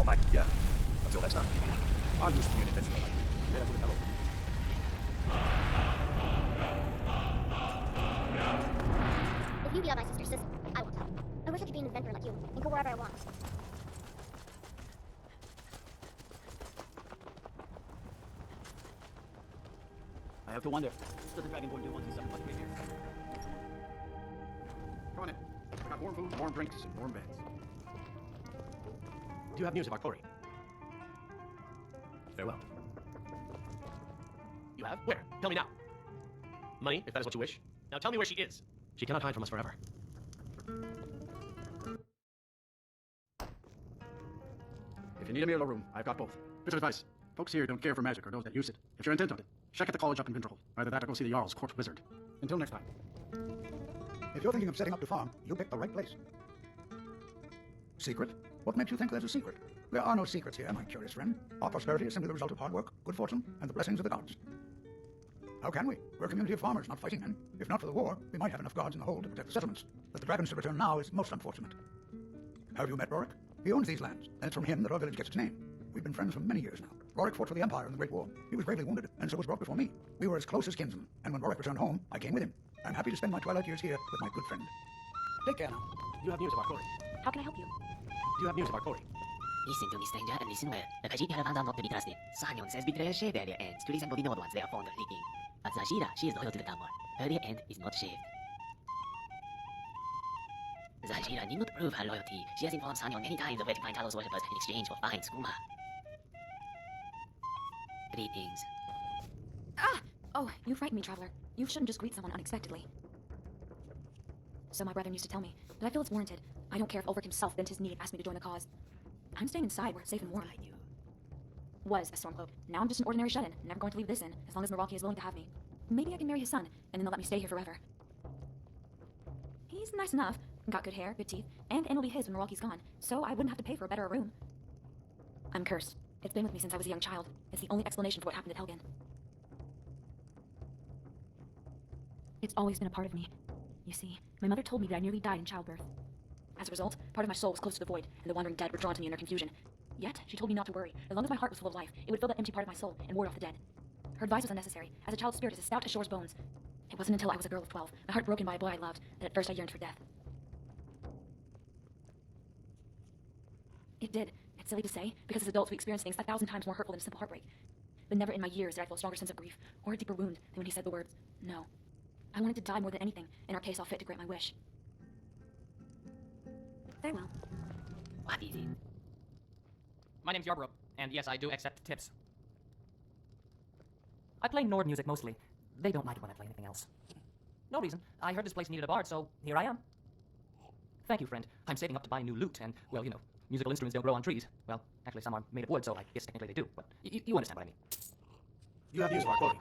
all night, yeah. Until next time. I used to be an adventurer like you. Then I would have If you be my sister's sister, I won't tell. I wish I could be an adventurer like you and go wherever I want. I have to wonder, what does the Dragonborn do once he's something like me here? Come on in. We got warm food, warm drinks, and warm beds. Do you have news of our Corey? Farewell. You have? Where? Tell me now. Money, if that is what you wish. Now tell me where she is. She cannot hide from us forever. If you need a meal or room, I've got both. Bits of advice. Folks here don't care for magic or those that use it. If you're intent on it, check at the college up in Winterhold. Either that or go see the Jarl's court wizard. Until next time. If you're thinking of setting up to farm, you picked the right place. Secret? What makes you think there's a secret? There are no secrets here, my curious friend. Our prosperity is simply the result of hard work, good fortune, and the blessings of the gods. How can we? We're a community of farmers, not fighting men. If not for the war, we might have enough guards in the hold to protect the settlements. That the dragons should return now is most unfortunate. Have you met Rorik? He owns these lands, and it's from him that our village gets its name. We've been friends for many years now. Rorik fought for the Empire in the Great War. He was gravely wounded, and so was brought before me. We were as close as kinsmen, and when Rorik returned home, I came with him. I'm happy to spend my twilight years here with my good friend. Take care now. Do you have news of our Corey? How can I help you? Do you have news of our Corey? Listen to me, stranger, and listen well. The Khajiit have found out not to be trusted. Sanyon says betray shave their ends to resemble the Nord ones they are fond of licking. But Zashira, she is loyal to the Tamor. Her rear end is not shaved. Zashira need not prove her loyalty. She has informed Sanyon many times of where to find Talos worshippers in exchange for fine skooma. Greetings. Ah! Oh, you frightened me, traveler. You shouldn't just greet someone unexpectedly. So my brother used to tell me, but I feel it's warranted. I don't care if Ulrich himself bent his knee and asked me to join the cause. I'm staying inside where it's safe and warm. I knew. Was a Stormcloak. Now I'm just an ordinary shut-in, never going to leave this inn, as long as Milwaukee is willing to have me. Maybe I can marry his son, and then they'll let me stay here forever. He's nice enough, got good hair, good teeth, and it'll be his when Milwaukee's gone, so I wouldn't have to pay for a better room. I'm cursed. It's been with me since I was a young child. It's the only explanation for what happened at Helgen. It's always been a part of me. You see, my mother told me that I nearly died in childbirth. As a result, part of my soul was close to the void, and the wandering dead were drawn to me in their confusion. Yet, she told me not to worry. As long as my heart was full of life, it would fill that empty part of my soul and ward off the dead. Her advice was unnecessary, as a child's spirit is as stout as Shor's bones. It wasn't until I was a girl of 12, my heart broken by a boy I loved, that at first I yearned for death. It did. It's silly to say, because as adults we experience things 1,000 times more hurtful than a simple heartbreak. But never in my years did I feel a stronger sense of grief, or a deeper wound, than when he said the words, no. I wanted to die more than anything, and our case saw fit to grant my wish. Farewell. What is it? My name's Yarborough, and yes, I do accept tips. I play Nord music mostly. They don't like it when I play anything else. No reason. I heard this place needed a bard, so here I am. Thank you, friend. I'm saving up to buy new lute, and, well, you know, musical instruments don't grow on trees. Well, actually, some are made of wood, so I guess technically they do, but you understand what I mean. You have news of our Corey?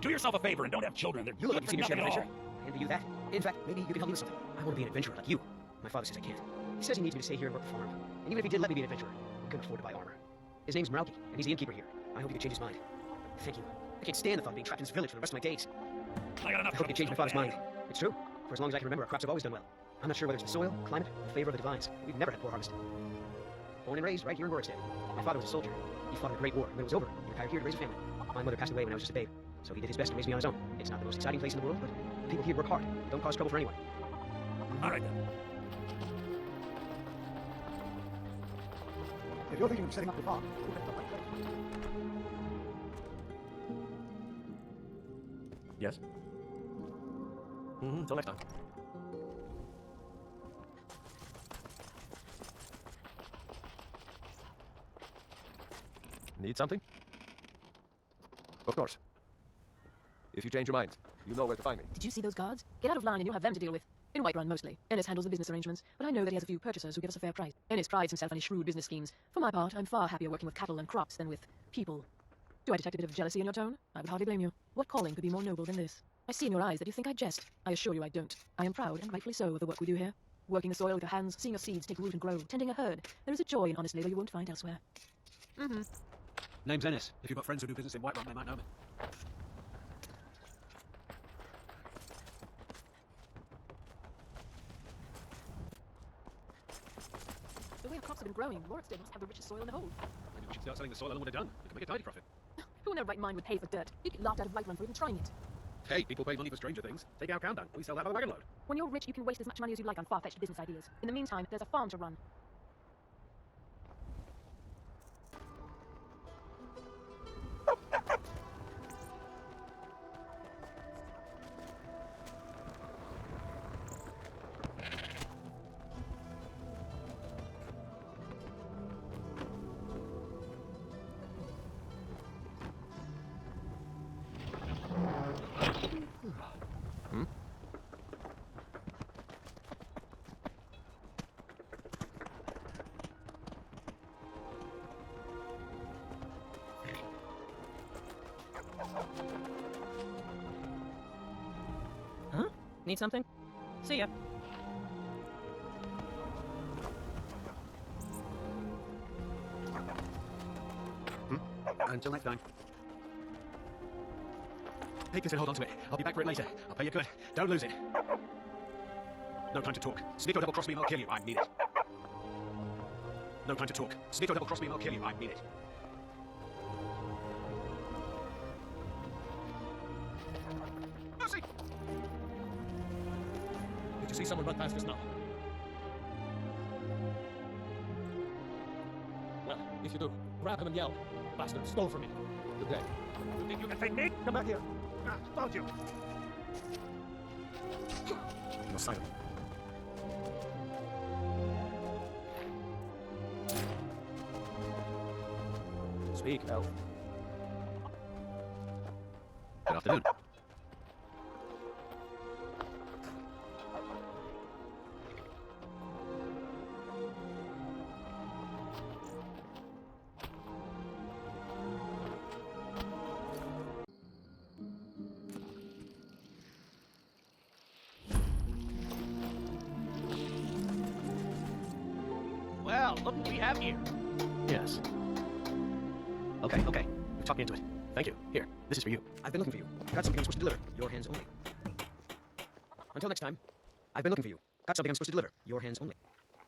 Do yourself a favor and don't have children. They're You look like you've seen your share of adventure. all. I envy you that. In fact, maybe you can help me with something. I want to be an adventurer like you. My father says I can't. He says he needs me to stay here and work the farm. And even if he did let me be an adventurer, I couldn't afford to buy armor. His name's Meralki, and he's the innkeeper here. I hope you can change his mind. Thank you. I can't stand the thought of being trapped in this village for the rest of my days. I got enough I hope you can change my father's mind. It's true. For as long as I can remember, our crops have always done well. I'm not sure whether it's the soil, climate, or the favor of the divines. We've never had poor harvest. Born and raised right here in Rorikstead. My father was a soldier. He fought in the Great War, and when it was over, he retired here to raise a family. My mother passed away when I was just a babe, so he did his best to raise me on his own. It's not the most exciting place in the world, but the people here work hard. Don't cause trouble for anyone. All right, then. If you're thinking of setting up to farm, you picked the right place. Yes? Till next time. Need something? Of course. If you change your mind, you know where to find me. Did you see those guards? Get out of line and you'll have them to deal with. In Whiterun, mostly. Ennis handles the business arrangements, but I know that he has a few purchasers who give us a fair price. Ennis prides himself on his shrewd business schemes. For my part, I'm far happier working with cattle and crops than with people. Do I detect a bit of jealousy in your tone? I would hardly blame you. What calling could be more noble than this? I see in your eyes that you think I jest. I assure you I don't. I am proud, and rightfully so, of the work we do here. Working the soil with your hands, seeing your seeds take root and grow, tending a herd. There is a joy in honest labor you won't find elsewhere. Mm-hmm. Name's Ennis. If you've got friends who do business in Whiterun, they might know me. The way our crops have been growing, Rorikstead must have the richest soil in the whole. Maybe we should start selling the soil along with it done. We can make a tidy profit. Who in their right mind would pay for dirt? You'd get laughed out of Whiterun for even trying it. Hey, people pay money for stranger things. Take our countdown. We sell that by the wagon load. When you're rich, you can waste as much money as you like on far-fetched business ideas. In the meantime, there's a farm to run. Huh? Need something? See ya. Until next time. Take this and hold on to it. I'll be back for it later. I'll pay you good. Don't lose it. No time to talk. Sneak or double-cross me and I'll kill you. I mean it. No time to talk. Sneak or double-cross me and I'll kill you. I mean it. Mercy! Did you see someone run past us now? Well, if you do, grab him and yell. Bastard stole from me. Good day. You think you can take me? Come back here. Found you. You're silent. Speak, elf. Good afternoon. Well, look what we have here. Yes. Okay, okay. You've talked me into it. Thank you. Here, this is for you. I've been looking for you. Got something I'm supposed to deliver. Your hands only. Until next time. I've been looking for you. Got something I'm supposed to deliver. Your hands only.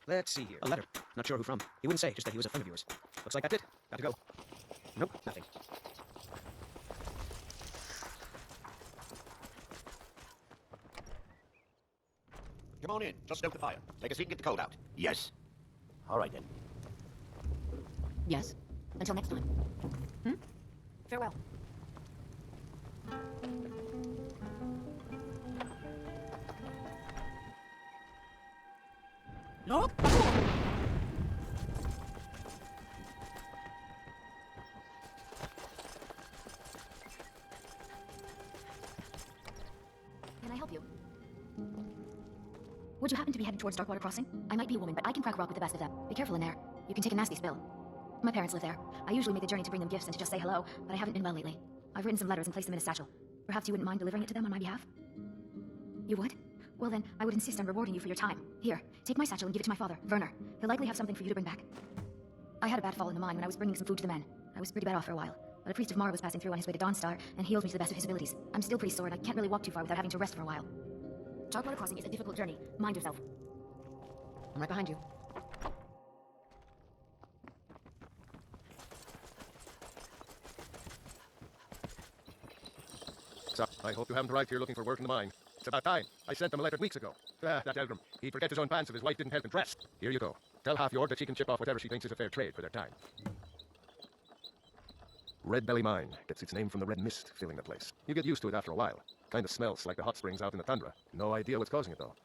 Let's see here. A letter. Not sure who from. He wouldn't say, just that he was a friend of yours. Looks like that's it. Got to go. Nope, nothing. Come on in. Just stoke the fire. Take a seat and get the cold out. Yes. All right, then. Yes. Until next time. Farewell. No? Can I help you? Would you happen to be headed towards Darkwater Crossing? I might be a woman, but I can crack rock with the best of them. Be careful in there. You can take a nasty spill. My parents live there. I usually make the journey to bring them gifts and to just say hello, but I haven't been well lately. I've written some letters and placed them in a satchel. Perhaps you wouldn't mind delivering it to them on my behalf? You would? Well then, I would insist on rewarding you for your time. Here, take my satchel and give it to my father, Werner. He'll likely have something for you to bring back. I had a bad fall in the mine when I was bringing some food to the men. I was pretty bad off for a while. But a priest of Mara was passing through on his way to Dawnstar and healed me to the best of his abilities. I'm still pretty sore and I can't really walk too far without having to rest for a while. Darkwater Crossing is a difficult journey. Mind yourself. I'm right behind you. So, I hope you haven't arrived here looking for work in the mine. It's about time. I sent them a letter weeks ago. That Elgrim. He'd forget his own pants if his wife didn't help him dress. Here you go. Tell Half-Yord that she can chip off whatever she thinks is a fair trade for their time. Red Belly Mine gets its name from the red mist filling the place. You get used to it after a while. Kinda smells like the hot springs out in the tundra. No idea what's causing it, though.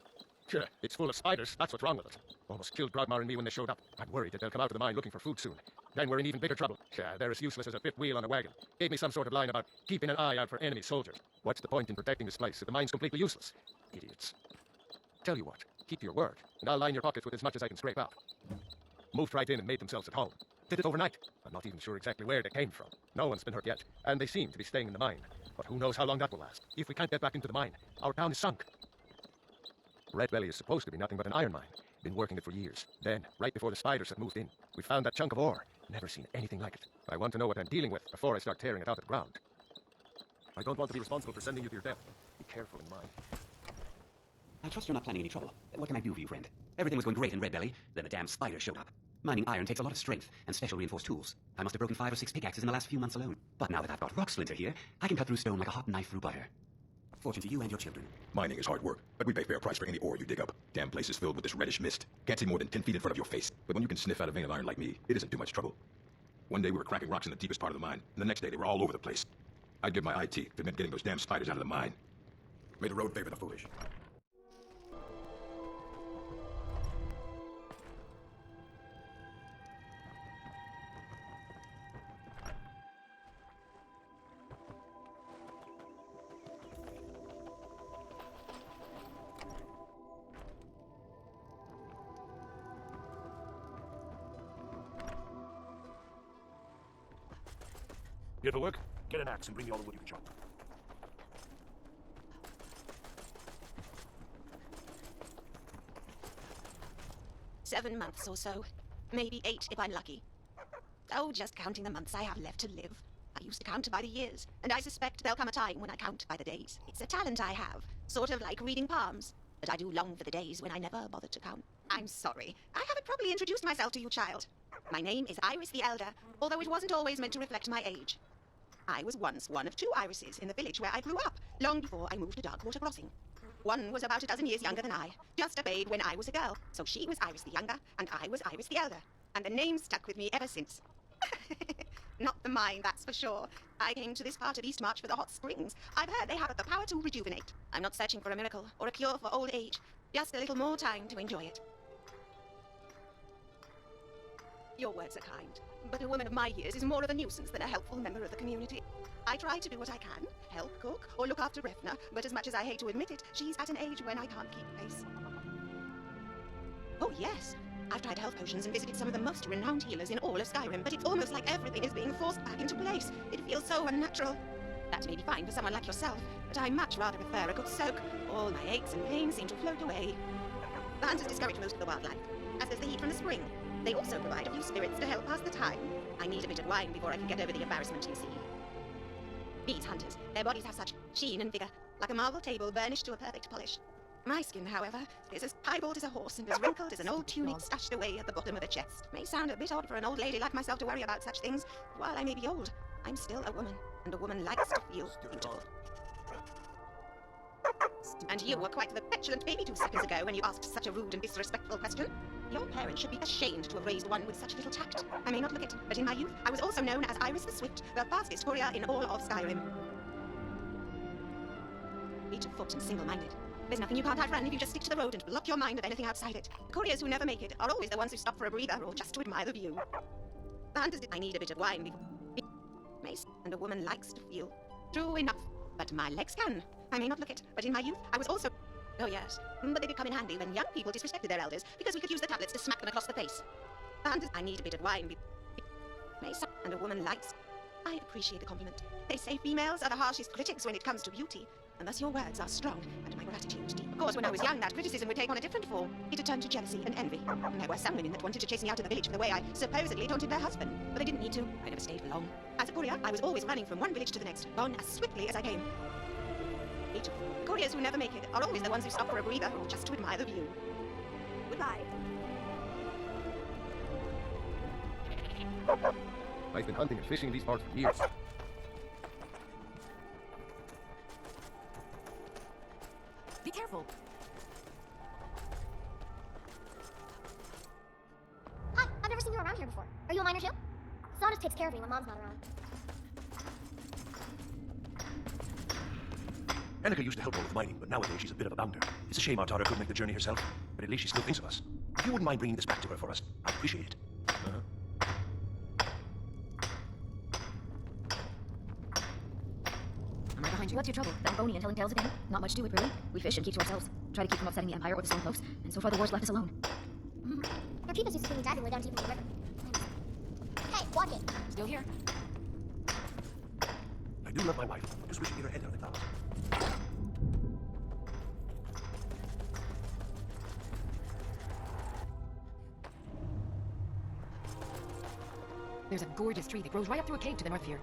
Sure, it's full of spiders. That's what's wrong with it. Almost killed Grogmar and me when they showed up. I'm worried that they'll come out of the mine looking for food soon. Then we're in even bigger trouble. They're as useless as a fifth wheel on a wagon. Gave me some sort of line about keeping an eye out for enemy soldiers. What's the point in protecting this place if the mine's completely useless? Idiots. Tell you what, keep your word, and I'll line your pockets with as much as I can scrape out. Moved right in and made themselves at home. Did it overnight. I'm not even sure exactly where they came from. No one's been hurt yet, and they seem to be staying in the mine. But who knows how long that will last. If we can't get back into the mine, our town is sunk. Red Belly is supposed to be nothing but an iron mine. Been working it for years. Then, right before the spiders had moved in, we found that chunk of ore. Never seen anything like it. I want to know what I'm dealing with before I start tearing it out of the ground. I don't want to be responsible for sending you to your death. Be careful in mine. I trust you're not planning any trouble. What can I do for you, friend? Everything was going great in Red Belly, then a damn spider showed up. Mining iron takes a lot of strength and special reinforced tools. I must have broken 5 or 6 pickaxes in the last few months alone. But now that I've got rock splinter here, I can cut through stone like a hot knife through butter. Fortune to you and your children. Mining is hard work, but we pay fair price for any ore you dig up. Damn place is filled with this reddish mist. Can't see more than 10 feet in front of your face. But when you can sniff out a vein of iron like me, it isn't too much trouble. One day we were cracking rocks in the deepest part of the mine, and the next day they were all over the place. I'd give my eye teeth if it meant getting those damn spiders out of the mine. May the road favor the foolish. Here for work? Get an axe and bring me all the wood you can chop. "7 months or so. Maybe 8 if I'm lucky. Oh, just counting the months I have left to live. I used to count by the years, and I suspect there'll come a time when I count by the days. It's a talent I have, sort of like reading palms. But I do long for the days when I never bothered to count. I'm sorry. I haven't properly introduced myself to you, child. My name is Iris the Elder, although it wasn't always meant to reflect my age. I was once one of 2 Irises in the village where I grew up, long before I moved to Darkwater Crossing. One was about a dozen years younger than I, just a babe when I was a girl. So she was Iris the Younger, and I was Iris the Elder. And the name stuck with me ever since. Not the mine, that's for sure. I came to this part of East March for the hot springs. I've heard they have the power to rejuvenate. I'm not searching for a miracle or a cure for old age, just a little more time to enjoy it. Your words are kind, but a woman of my years is more of a nuisance than a helpful member of the community. I try to do what I can, help cook or look after Refna, but as much as I hate to admit it, she's at an age when I can't keep pace. Oh yes, I've tried health potions and visited some of the most renowned healers in all of Skyrim, but it's almost like everything is being forced back into place. It feels so unnatural. That may be fine for someone like yourself, but I much rather prefer a good soak. All my aches and pains seem to float away. The hunters discourage most of the wildlife, as does the heat from the spring. They also provide a few spirits to help pass the time. I need a bit of wine before I can get over the embarrassment, you see. These hunters, their bodies have such sheen and vigor, like a marble table burnished to a perfect polish. My skin, however, is as piebald as a horse and as wrinkled as an old tunic stashed away at the bottom of a chest. May sound a bit odd for an old lady like myself to worry about such things, but while I may be old, I'm still a woman, and a woman likes to feel beautiful. And you were quite the petulant baby 2 seconds ago when you asked such a rude and disrespectful question. Your parents should be ashamed to have raised one with such little tact. I may not look it, but in my youth, I was also known as Iris the Swift, the fastest courier in all of Skyrim. Fleet of foot and single-minded. There's nothing you can't outrun if you just stick to the road and block your mind of anything outside it. The couriers who never make it are always the ones who stop for a breather or just to admire the view. The hunters did. I need a bit of wine before... Mace, and a woman likes to feel. True enough. But my legs can. I may not look it, but in my youth, I was also... Oh yes, but they did come in handy when young people disrespected their elders, because we could use the tablets to smack them across the face. And I need a bit of wine. Mace, and a woman likes... I appreciate the compliment. They say females are the harshest critics when it comes to beauty, and thus your words are strong, and my gratitude deep. Of course, when I was young, that criticism would take on a different form. It would turn to jealousy and envy. And there were some women that wanted to chase me out of the village for the way I supposedly taunted their husband, but they didn't need to. I never stayed for long. As a courier, I was always running from one village to the next, gone as swiftly as I came. Couriers who never make it are always the ones who stop for a breather or just to admire the view. Goodbye. I've been hunting and fishing in these parts for years. Be careful. Hi, I've never seen you around here before. Are you a miner too? Sawdust takes care of me when Mom's not around. Annika used to help her with mining, but nowadays she's a bit of a bounder. It's a shame our daughter couldn't make the journey herself, but at least she still thinks of us. If you wouldn't mind bringing this back to her for us, I'd appreciate it. I'm right behind you. What's your trouble? That bony and telling tales again? Not much to it, really. We fish and keep to ourselves. Try to keep from upsetting the Empire or the Stone Cloaks, and so far the war's left us alone. Your peepers used to bring me diving way down deep in the river. Hey, watch it! Still here. I do love my wife. Just wish she'd get her head out of the clouds. There's a gorgeous tree that grows right up through a cave to the north here.